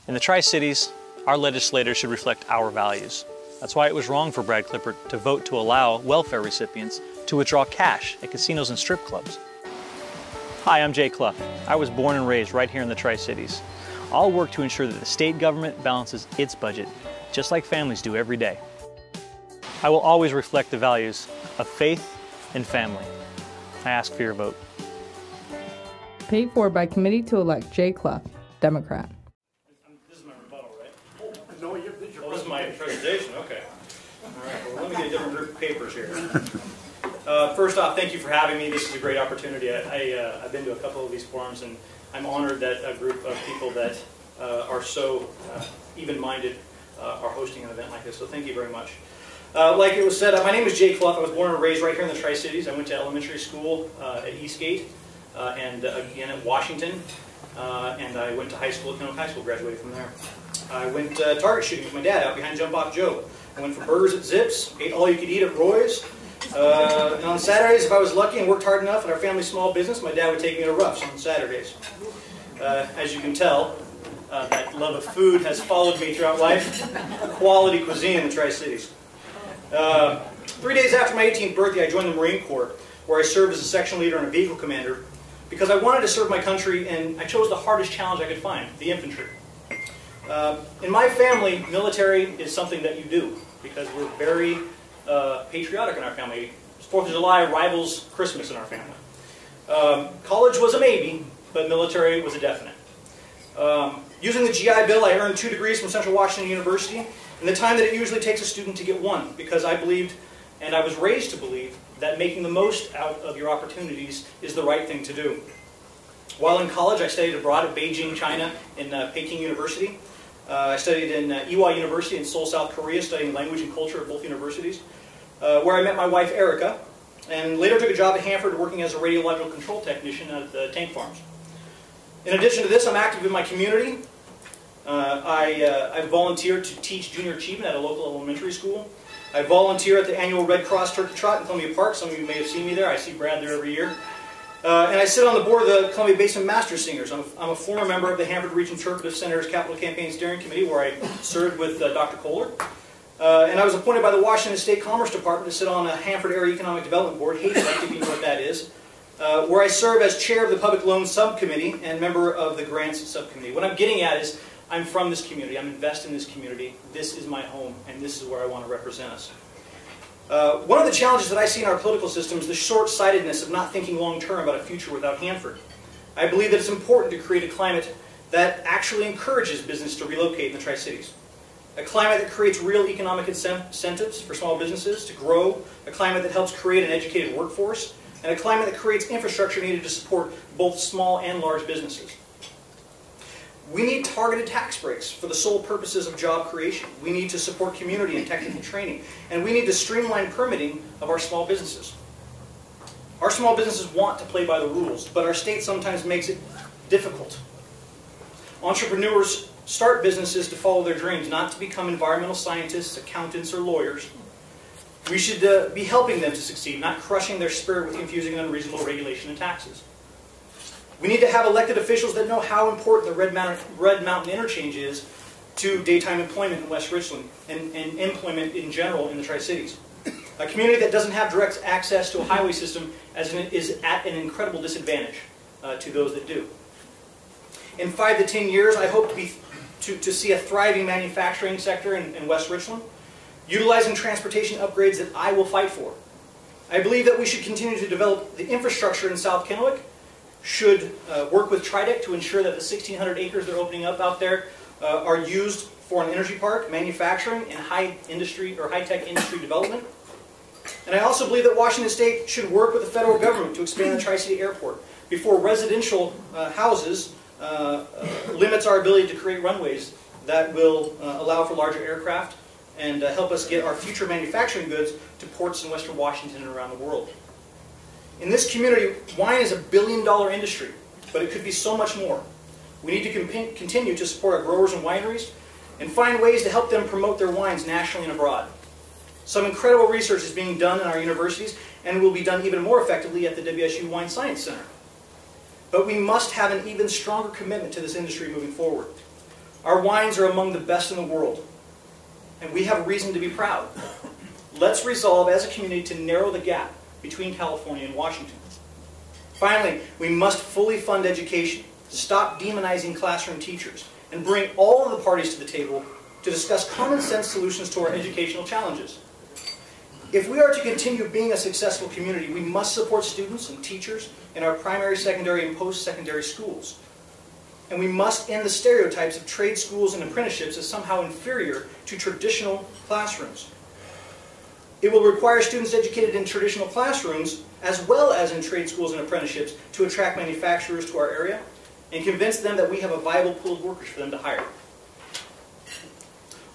In the Tri-Cities, our legislators should reflect our values. That's why it was wrong for Brad Clippert to vote to allow welfare recipients to withdraw cash at casinos and strip clubs. Hi, I'm Jay Clough. I was born and raised right here in the Tri-Cities. I'll work to ensure that the state government balances its budget, just like families do every day. I will always reflect the values of faith and family. I ask for your vote. Paid for by committee to elect Jay Clough, Democrat. This is my rebuttal, right? No, this is my presentation, okay. All right, well, let me get a different group of papers here. First off, thank you for having me. This is a great opportunity. I've been to a couple of these forums, and I'm honored that a group of people that are so even-minded are hosting an event like this, so thank you very much. Like it was said, my name is Jay Clough. I was born and raised right here in the Tri-Cities. I went to elementary school at Eastgate and again at Washington, and I went to high school at Clough High School, graduated from there. I went target shooting with my dad out behind Jump Off Joe. I went for burgers at Zips, ate all you could eat at Roy's. And on Saturdays, if I was lucky and worked hard enough at our family small business, my dad would take me to Ruff's on Saturdays. As you can tell, that love of food has followed me throughout life. Quality cuisine in the Tri-Cities. 3 days after my 18th birthday, I joined the Marine Corps, where I served as a section leader and a vehicle commander, because I wanted to serve my country, and I chose the hardest challenge I could find, the infantry. In my family, military is something that you do, because we're very patriotic in our family. 4th of July rivals Christmas in our family. College was a maybe, but military was a definite. Using the GI Bill, I earned 2 degrees from Central Washington University, in the time that it usually takes a student to get one, because I believed, and I was raised to believe, that making the most out of your opportunities is the right thing to do. While in college, I studied abroad at Beijing, China, in Peking University. I studied in Ewha University in Seoul, South Korea, studying language and culture at both universities, where I met my wife, Erica, and later took a job at Hanford working as a radiological control technician at the tank farms. In addition to this, I'm active in my community. I volunteer to teach junior achievement at a local elementary school. I volunteer at the annual Red Cross Turkey Trot in Columbia Park. Some of you may have seen me there. I see Brad there every year. And I sit on the board of the Columbia Basin Master Singers. I'm a former member of the Hanford Region Interpretive Center's Capital Campaign Steering Committee, where I served with Dr. Kohler. And I was appointed by the Washington State Commerce Department to sit on a Hanford Area Economic Development Board, HAEDEC, if you know what that is, where I serve as chair of the Public Loans Subcommittee and member of the Grants Subcommittee. What I'm getting at is, I'm from this community, I'm invested in this community, this is my home, and this is where I want to represent us. One of the challenges that I see in our political system is the short-sightedness of not thinking long-term about a future without Hanford. I believe that it's important to create a climate that actually encourages business to relocate in the Tri-Cities. A climate that creates real economic incentives for small businesses to grow, a climate that helps create an educated workforce, and a climate that creates infrastructure needed to support both small and large businesses. We need targeted tax breaks for the sole purposes of job creation. We need to support community and technical training. And we need to streamline permitting of our small businesses. Our small businesses want to play by the rules, but our state sometimes makes it difficult. Entrepreneurs start businesses to follow their dreams, not to become environmental scientists, accountants, or lawyers. We should be helping them to succeed, not crushing their spirit with confusing and unreasonable regulation and taxes. We need to have elected officials that know how important the Red Mountain Interchange is to daytime employment in West Richland and employment in general in the Tri-Cities. A community that doesn't have direct access to a highway system is at an incredible disadvantage to those that do. In 5 to 10 years, I hope to see a thriving manufacturing sector in West Richland, utilizing transportation upgrades that I will fight for. I believe that we should continue to develop the infrastructure in South Kennewick, should work with TRIDEC to ensure that the 1,600 acres they're opening up out there are used for an energy park, manufacturing, and high-tech industry development. And I also believe that Washington State should work with the federal government to expand the Tri-City Airport before residential houses limits our ability to create runways that will allow for larger aircraft and help us get our future manufacturing goods to ports in Western Washington and around the world. In this community, wine is a billion-dollar industry, but it could be so much more. We need to continue to support our growers and wineries and find ways to help them promote their wines nationally and abroad. Some incredible research is being done in our universities and will be done even more effectively at the WSU Wine Science Center. But we must have an even stronger commitment to this industry moving forward. Our wines are among the best in the world, and we have reason to be proud. Let's resolve as a community to narrow the gap between California and Washington. Finally, we must fully fund education, stop demonizing classroom teachers, and bring all of the parties to the table to discuss common sense solutions to our educational challenges. If we are to continue being a successful community, we must support students and teachers in our primary, secondary, and post-secondary schools. And we must end the stereotypes of trade schools and apprenticeships as somehow inferior to traditional classrooms. It will require students educated in traditional classrooms as well as in trade schools and apprenticeships to attract manufacturers to our area and convince them that we have a viable pool of workers for them to hire.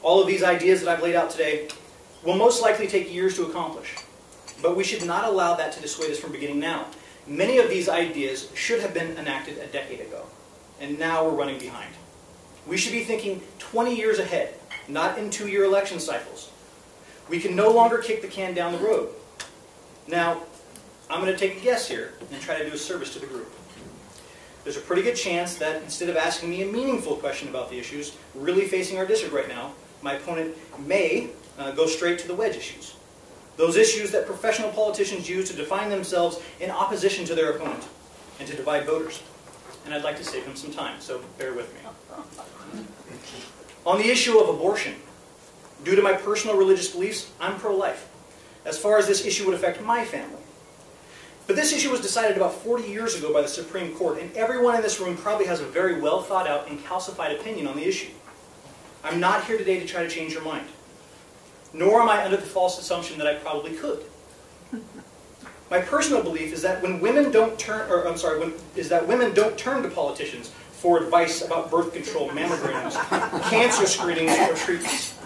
All of these ideas that I've laid out today will most likely take years to accomplish, but we should not allow that to dissuade us from beginning now. Many of these ideas should have been enacted a decade ago, and now we're running behind. We should be thinking 20 years ahead, not in 2-year election cycles. We can no longer kick the can down the road. Now, I'm going to take a guess here and try to do a service to the group. There's a pretty good chance that instead of asking me a meaningful question about the issues really facing our district right now, my opponent may go straight to the wedge issues. Those issues that professional politicians use to define themselves in opposition to their opponent and to divide voters. And I'd like to save him some time, so bear with me. On the issue of abortion, due to my personal religious beliefs, I'm pro-life, as far as this issue would affect my family. But this issue was decided about 40 years ago by the Supreme Court, and everyone in this room probably has a very well thought out and calcified opinion on the issue. I'm not here today to try to change your mind, nor am I under the false assumption that I probably could. My personal belief is that when women don't turn, women don't turn to politicians for advice about birth control, mammograms, cancer screenings, or treatments.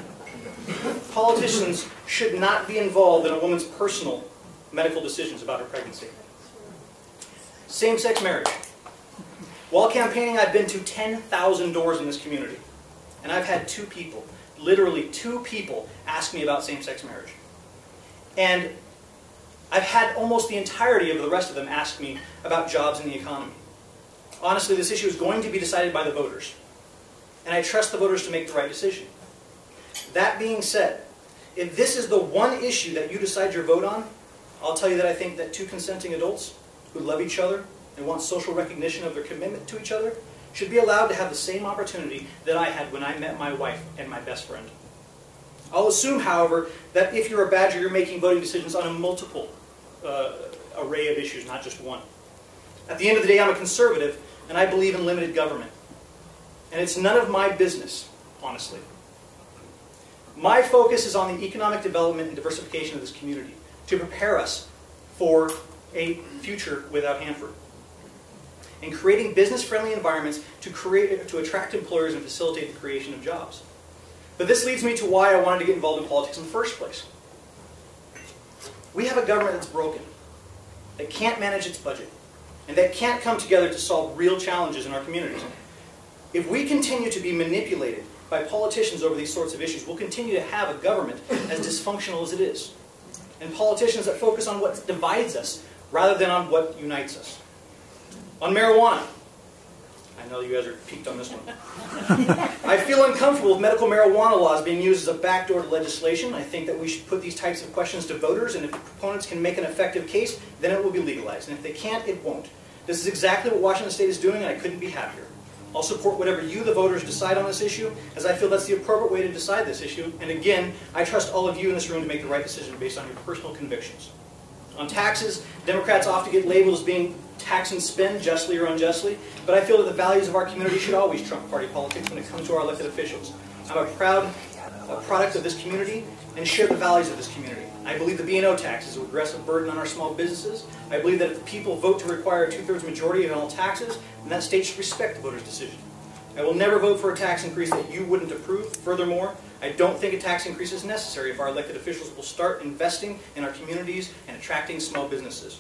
Politicians should not be involved in a woman's personal medical decisions about her pregnancy. Same-sex marriage. While campaigning, I've been to 10,000 doors in this community, and I've had 2 people, literally 2 people, ask me about same-sex marriage. And I've had almost the entirety of the rest of them ask me about jobs in the economy. Honestly, this issue is going to be decided by the voters, and I trust the voters to make the right decision. That being said, if this is the one issue that you decide your vote on, I'll tell you that I think that 2 consenting adults who love each other and want social recognition of their commitment to each other should be allowed to have the same opportunity that I had when I met my wife and my best friend. I'll assume, however, that if you're a Badger, you're making voting decisions on a multiple array of issues, not just one. At the end of the day, I'm a conservative, and I believe in limited government. And it's none of my business, honestly. My focus is on the economic development and diversification of this community to prepare us for a future without Hanford, and creating business-friendly environments to attract employers and facilitate the creation of jobs. But this leads me to why I wanted to get involved in politics in the first place. We have a government that's broken, that can't manage its budget, and that can't come together to solve real challenges in our communities. If we continue to be manipulated by politicians over these sorts of issues, we'll continue to have a government as dysfunctional as it is, and politicians that focus on what divides us rather than on what unites us. On marijuana, I know you guys are peaked on this one. I feel uncomfortable with medical marijuana laws being used as a backdoor to legislation. I think that we should put these types of questions to voters, and if the proponents can make an effective case, then it will be legalized. And if they can't, it won't. This is exactly what Washington State is doing, and I couldn't be happier. I'll support whatever you, the voters, decide on this issue, as I feel that's the appropriate way to decide this issue. And again, I trust all of you in this room to make the right decision based on your personal convictions. On taxes, Democrats often get labeled as being tax and spend, justly or unjustly, but I feel that the values of our community should always trump party politics when it comes to our elected officials. I'm a proud product of this community and share the values of this community. I believe the B&O tax is a regressive burden on our small businesses. I believe that if the people vote to require a 2/3 majority of all taxes, then that state should respect the voters' decision. I will never vote for a tax increase that you wouldn't approve. Furthermore, I don't think a tax increase is necessary if our elected officials will start investing in our communities and attracting small businesses.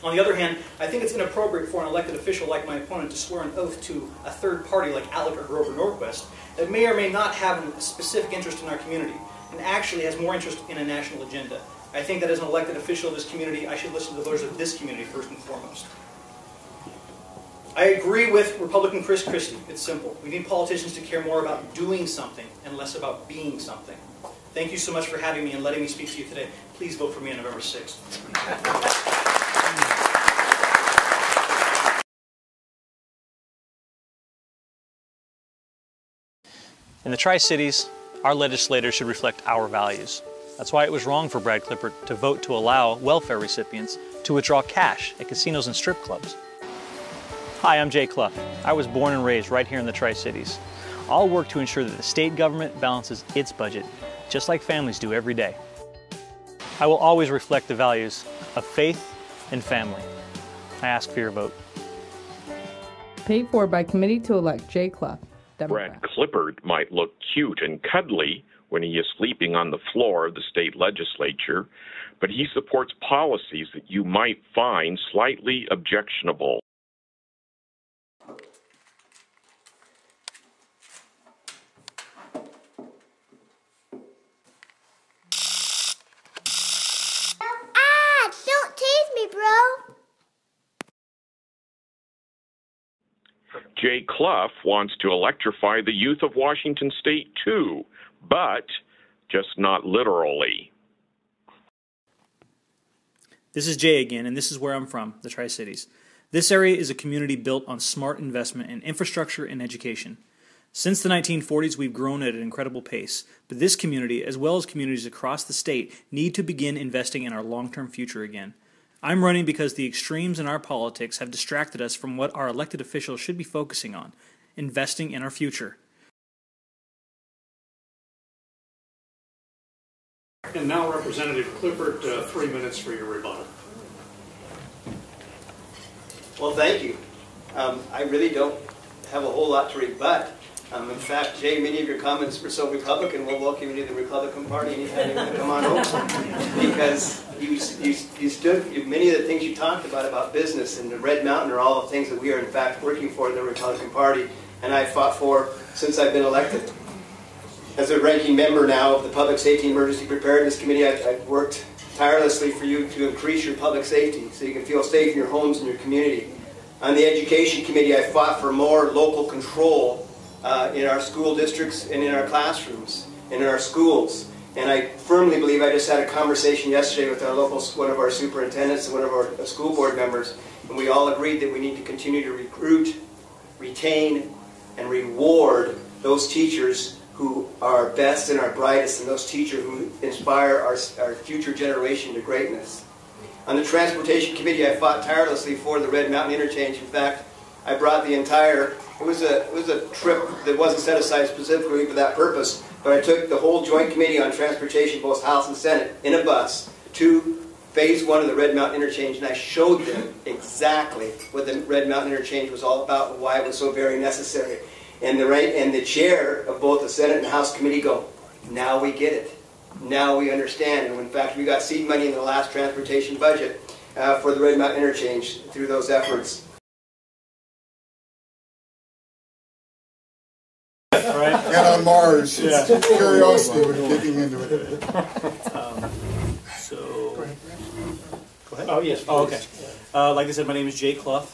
On the other hand, I think it's inappropriate for an elected official like my opponent to swear an oath to a third party like Alec or Grover Norquist that may or may not have a specific interest in our community and actually has more interest in a national agenda. I think that as an elected official of this community, I should listen to the voters of this community first and foremost. I agree with Republican Chris Christie. It's simple. We need politicians to care more about doing something and less about being something. Thank you so much for having me and letting me speak to you today. Please vote for me on November 6th. In the Tri-Cities, our legislators should reflect our values. That's why it was wrong for Brad Klippert to vote to allow welfare recipients to withdraw cash at casinos and strip clubs. Hi, I'm Jay Clough. I was born and raised right here in the Tri-Cities. I'll work to ensure that the state government balances its budget, just like families do every day. I will always reflect the values of faith and family. I ask for your vote. Paid for by Committee to elect Jay Clough, Democrat. Brad Klippert might look cute and cuddly when he is sleeping on the floor of the state legislature, but he supports policies that you might find slightly objectionable. Don't tease me, bro. Jay Clough wants to electrify the youth of Washington State too, but just not literally. This is Jay again, and this is where I'm from, the Tri-Cities. This area is a community built on smart investment in infrastructure and education. Since the 1940s, we've grown at an incredible pace, but this community, as well as communities across the state, need to begin investing in our long-term future again. I'm running because the extremes in our politics have distracted us from what our elected officials should be focusing on, investing in our future. And now Representative Klippert, 3 minutes for your rebuttal. Well, thank you. I really don't have a whole lot to rebut. In fact, Jay, many of your comments were so Republican. We'll welcome you to the Republican Party anytime you want to come on over. Because you stood, many of the things you talked about business and the Red Mountain are all the things that we are in fact working for in the Republican Party, and I fought for since I've been elected. As a ranking member now of the Public Safety Emergency Preparedness Committee, I've worked tirelessly for you to increase your public safety so you can feel safe in your homes and your community. On the Education Committee, I fought for more local control in our school districts and in our classrooms and in our schools. And I firmly believe, I just had a conversation yesterday with one of our superintendents and one of our school board members, and we all agreed that we need to continue to recruit, retain, and reward those teachers who are best and our brightest, and those teachers who inspire our future generation to greatness. On the Transportation Committee, I fought tirelessly for the Red Mountain Interchange. In fact, I brought the entire, it was a trip that wasn't set aside specifically for that purpose, but I took the whole Joint Committee on Transportation, both House and Senate, in a bus to Phase 1 of the Red Mountain Interchange, and I showed them exactly what the Red Mountain Interchange was all about and why it was so very necessary. And the chair of both the Senate and House Committee go, now we get it. Now we understand. And in fact, we got seed money in the last transportation budget for the Red Mountain Interchange through those efforts. Right. And on Mars, yeah. Curiosity when digging into it. So, go ahead. Oh, yes. Oh, okay. Like I said, my name is Jay Clough.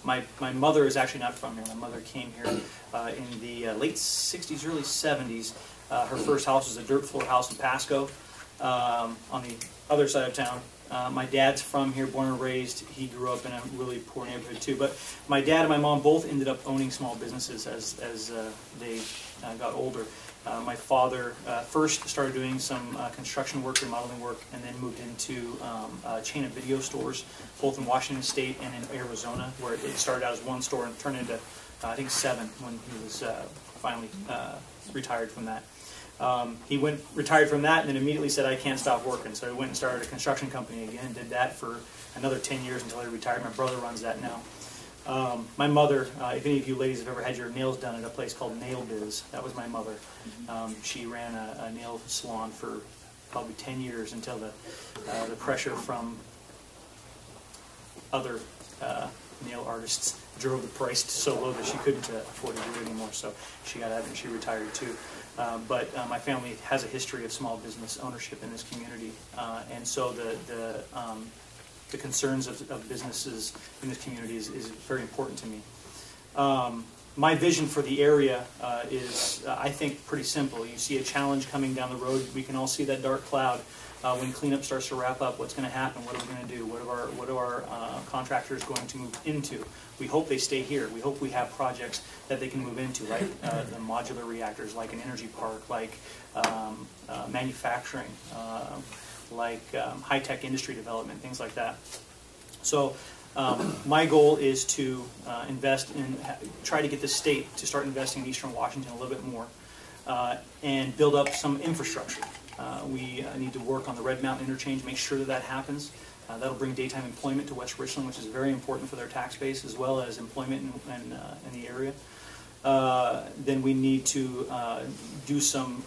My mother is actually not from here. My mother came here in the late 60s, early 70s. Her first house was a dirt floor house in Pasco on the other side of town. My dad's from here, born and raised. He grew up in a really poor neighborhood too. But my dad and my mom both ended up owning small businesses as they got older. My father first started doing some construction work and modeling work, and then moved into a chain of video stores, both in Washington State and in Arizona, where it started out as one store and turned into, I think, 7 when he was finally retired from that. He retired from that and then immediately said, I can't stop working. So he went and started a construction company again and did that for another 10 years until he retired. My brother runs that now. My mother, if any of you ladies have ever had your nails done at a place called Nail Biz, that was my mother. She ran a nail salon for probably 10 years until the pressure from other nail artists drove the price so low that she couldn't afford to do it anymore. So she got out and she retired too. But my family has a history of small business ownership in this community, and so the concerns of businesses in this community is very important to me. My vision for the area is, I think, pretty simple. You see a challenge coming down the road. We can all see that dark cloud. When cleanup starts to wrap up, what's going to happen? What are we going to do? What are our contractors going to move into? We hope they stay here. We hope we have projects that they can move into, like the modular reactors, like an energy park, like manufacturing, like high-tech industry development, things like that. So my goal is to try to get the state to start investing in Eastern Washington a little bit more and build up some infrastructure. We need to work on the Red Mountain interchange, make sure that happens. That'll bring daytime employment to West Richland, which is very important for their tax base, as well as employment in the area. Then we need to do some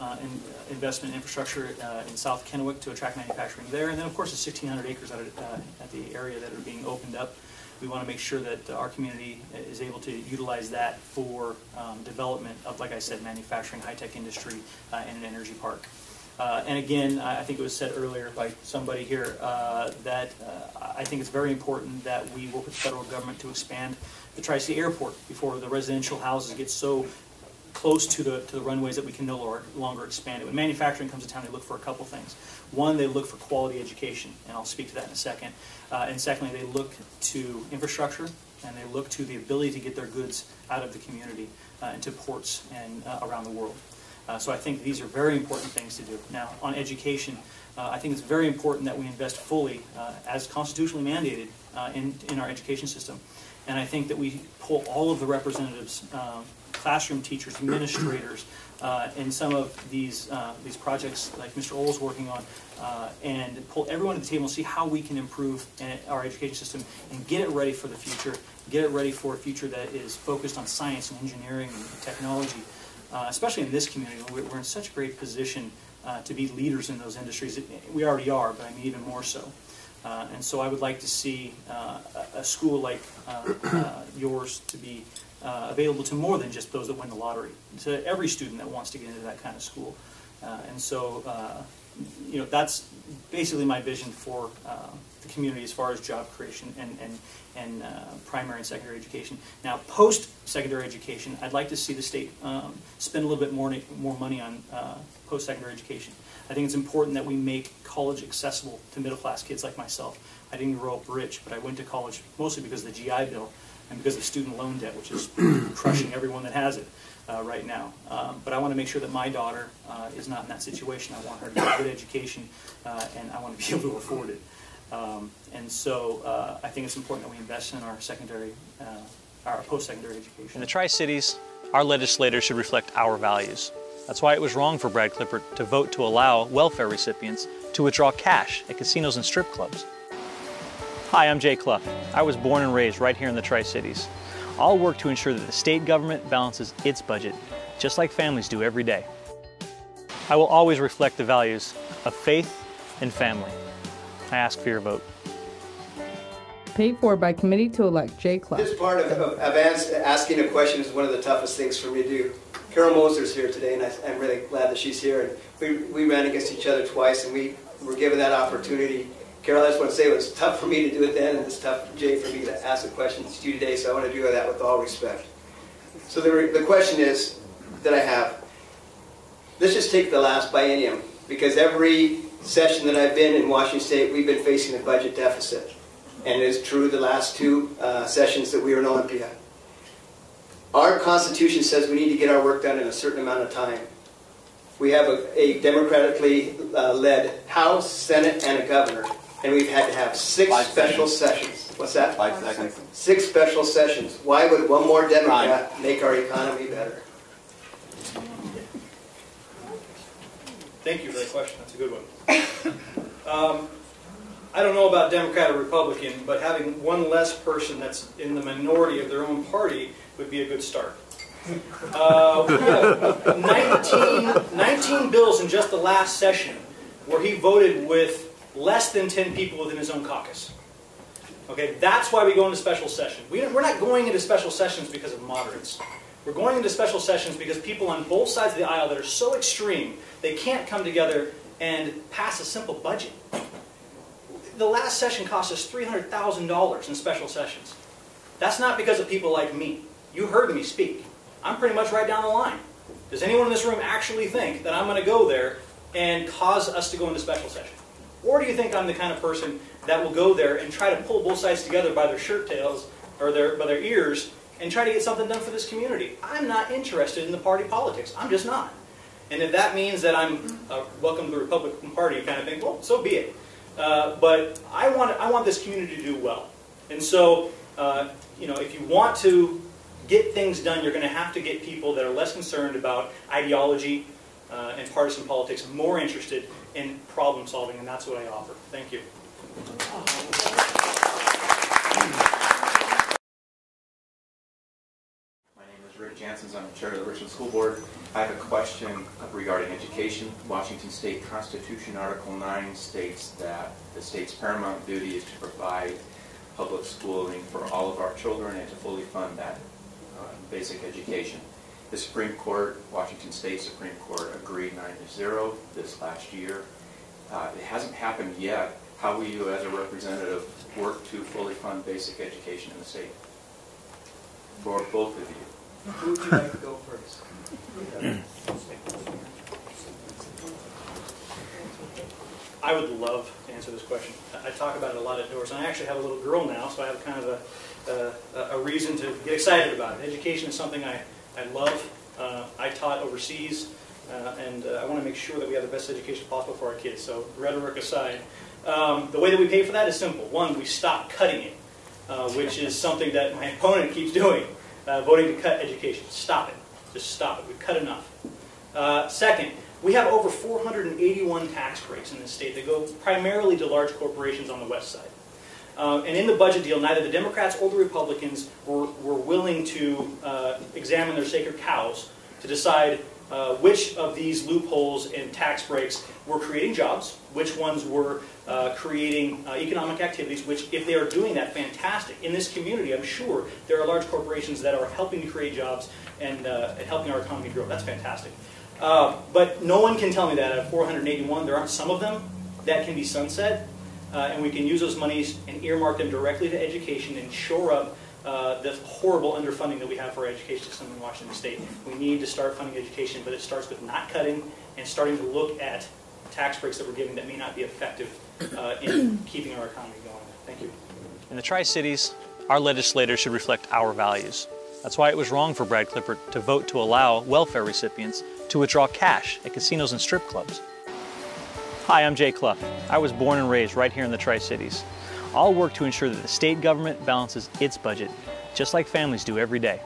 investment in infrastructure in South Kennewick to attract manufacturing there. And then, of course, the 1,600 acres at the area that are being opened up. We want to make sure that our community is able to utilize that for development of, like I said, manufacturing, high-tech industry, and an energy park. And again, I think it was said earlier by somebody here that I think it's very important that we work with the federal government to expand the Tri-State Airport before the residential houses get so close to the runways that we can no longer expand it. When manufacturing comes to town, they look for a couple things. One, they look for quality education, and I'll speak to that in a second. And secondly, they look to infrastructure, and they look to the ability to get their goods out of the community into ports and around the world. So I think these are very important things to do. Now, on education, I think it's very important that we invest fully, as constitutionally mandated, in our education system. And I think that we pull all of the representatives, classroom teachers, administrators, in some of these projects like Mr. Oll's working on, and pull everyone to the table and see how we can improve our education system and get it ready for the future, get it ready for a future that is focused on science and engineering and technology. Especially in this community, we're in such a great position to be leaders in those industries. We already are, but I mean even more so. And so I would like to see a school like yours to be available to more than just those that win the lottery, to every student that wants to get into that kind of school. And so, you know, that's basically my vision for the community as far as job creation and primary and secondary education. Now, post-secondary education, I'd like to see the state spend a little bit more money on post-secondary education. I think it's important that we make college accessible to middle-class kids like myself. I didn't grow up rich, but I went to college mostly because of the GI Bill and because of student loan debt, which is crushing everyone that has it right now. But I want to make sure that my daughter is not in that situation. I want her to get a good education, and I want to be able to afford it. And so I think it's important that we invest in our secondary, our post-secondary education. In the Tri-Cities, our legislators should reflect our values. That's why it was wrong for Brad Clippert to vote to allow welfare recipients to withdraw cash at casinos and strip clubs. Hi, I'm Jay Clough. I was born and raised right here in the Tri-Cities. I'll work to ensure that the state government balances its budget, just like families do every day. I will always reflect the values of faith and family. I ask for your vote. Paid for by committee to elect Jay Clough. This part of asking a question is one of the toughest things for me to do. Carol Moser's here today, and I'm really glad that she's here. And we ran against each other twice, and we were given that opportunity. Carol, I just want to say it was tough for me to do it then, and it's tough, Jay, for me to ask the questions to you today, so I want to do that with all respect. So the question is that I have, let's just take the last biennium, because every session that I've been in Washington State, we've been facing a budget deficit. And it is true the last two sessions that we were in Olympia. Our Constitution says we need to get our work done in a certain amount of time. We have a democratically led House, Senate, and a governor. And we've had to have 6 special sessions. What's that? 5 seconds. 6 special sessions. Why would one more Democrat make our economy better? Thank you for that question. That's a good one. I don't know about Democrat or Republican, but having one less person that's in the minority of their own party would be a good start. We have 19 bills in just the last session where he voted with less than 10 people within his own caucus. Okay, that's why we go into special session. We're not going into special sessions because of moderates. We're going into special sessions because people on both sides of the aisle that are so extreme, they can't come together and pass a simple budget. the last session cost us $300,000 in special sessions. That's not because of people like me. You heard me speak. I'm pretty much right down the line. Does anyone in this room actually think that I'm going to go there and cause us to go into special session? Or do you think I'm the kind of person that will go there and try to pull both sides together by their shirt tails or by their ears and try to get something done for this community? I'm not interested in the party politics. I'm just not. And if that means that I'm welcome to the Republican Party kind of thing, well, so be it. But I want this community to do well. And so, if you want to get things done, you're going to have to get people that are less concerned about ideology and partisan politics, more interested in problem solving, and that's what I offer. Thank you. My name is Rick Jansen. I'm the chair of the Richmond School Board. I have a question regarding education. Washington State Constitution Article 9 states that the state's paramount duty is to provide public schooling for all of our children and to fully fund that basic education. The Supreme Court, Washington State Supreme Court, agreed 9-0 this last year. It hasn't happened yet. How will you, as a representative, work to fully fund basic education in the state? For both of you. Who would you like to go first? I would love to answer this question. I talk about it a lot at doors, and I actually have a little girl now, so I have kind of a reason to get excited about it. Education is something I love. I taught overseas, and I want to make sure that we have the best education possible for our kids. So rhetoric aside, the way that we pay for that is simple. One, we stop cutting it, which is something that my opponent keeps doing, voting to cut education. Stop it. Just stop it. We've cut enough. Second, we have over 481 tax breaks in this state that go primarily to large corporations on the west side. And in the budget deal, neither the Democrats or the Republicans were willing to examine their sacred cows to decide which of these loopholes and tax breaks were creating jobs, which ones were creating economic activities, which, if they are doing that, fantastic. In this community, I'm sure there are large corporations that are helping to create jobs and helping our economy grow. That's fantastic. But no one can tell me that out of 481, there aren't some of them that can be sunset, and we can use those monies and earmark them directly to education and shore up the horrible underfunding that we have for our education system in Washington State. We need to start funding education, but it starts with not cutting and starting to look at tax breaks that we're giving that may not be effective in keeping our economy going. Thank you. In the Tri-Cities, our legislators should reflect our values. That's why it was wrong for Brad Clippert to vote to allow welfare recipients to withdraw cash at casinos and strip clubs. Hi, I'm Jay Clough. I was born and raised right here in the Tri-Cities. I'll work to ensure that the state government balances its budget, just like families do every day.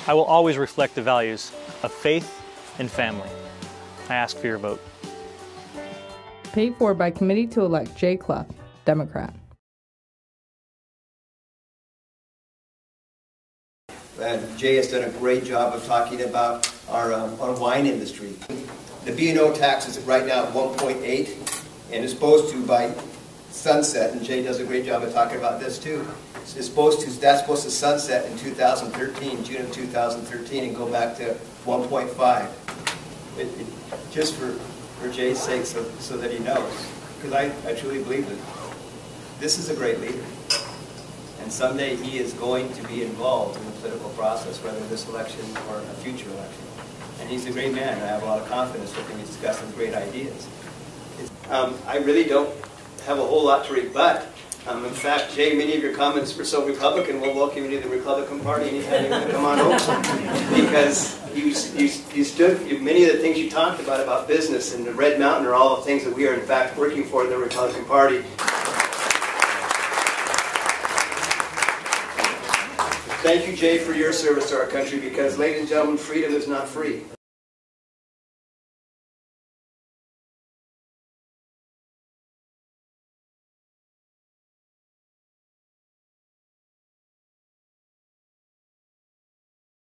I will always reflect the values of faith and family. I ask for your vote. Paid for by Committee to elect Jay Clough, Democrat. And Jay has done a great job of talking about our wine industry. The B&O tax is right now at 1.8 and is supposed to, by sunset, and Jay does a great job of talking about this too, that's supposed to sunset in 2013, June of 2013, and go back to 1.5. Just for Jay's sake, so that he knows, because I truly believe that this is a great leader. And someday he is going to be involved in the political process, whether this election or a future election. And he's a great man, and I have a lot of confidence with him. He's got some great ideas. I really don't have a whole lot to rebut. In fact, Jay, many of your comments were so Republican, we'll welcome you to the Republican Party anytime you want to come on over. Because you stood, many of the things you talked about business and the Red Mountain are all the things that we are in fact working for in the Republican Party. Thank you, Jay, for your service to our country, because, ladies and gentlemen, freedom is not free.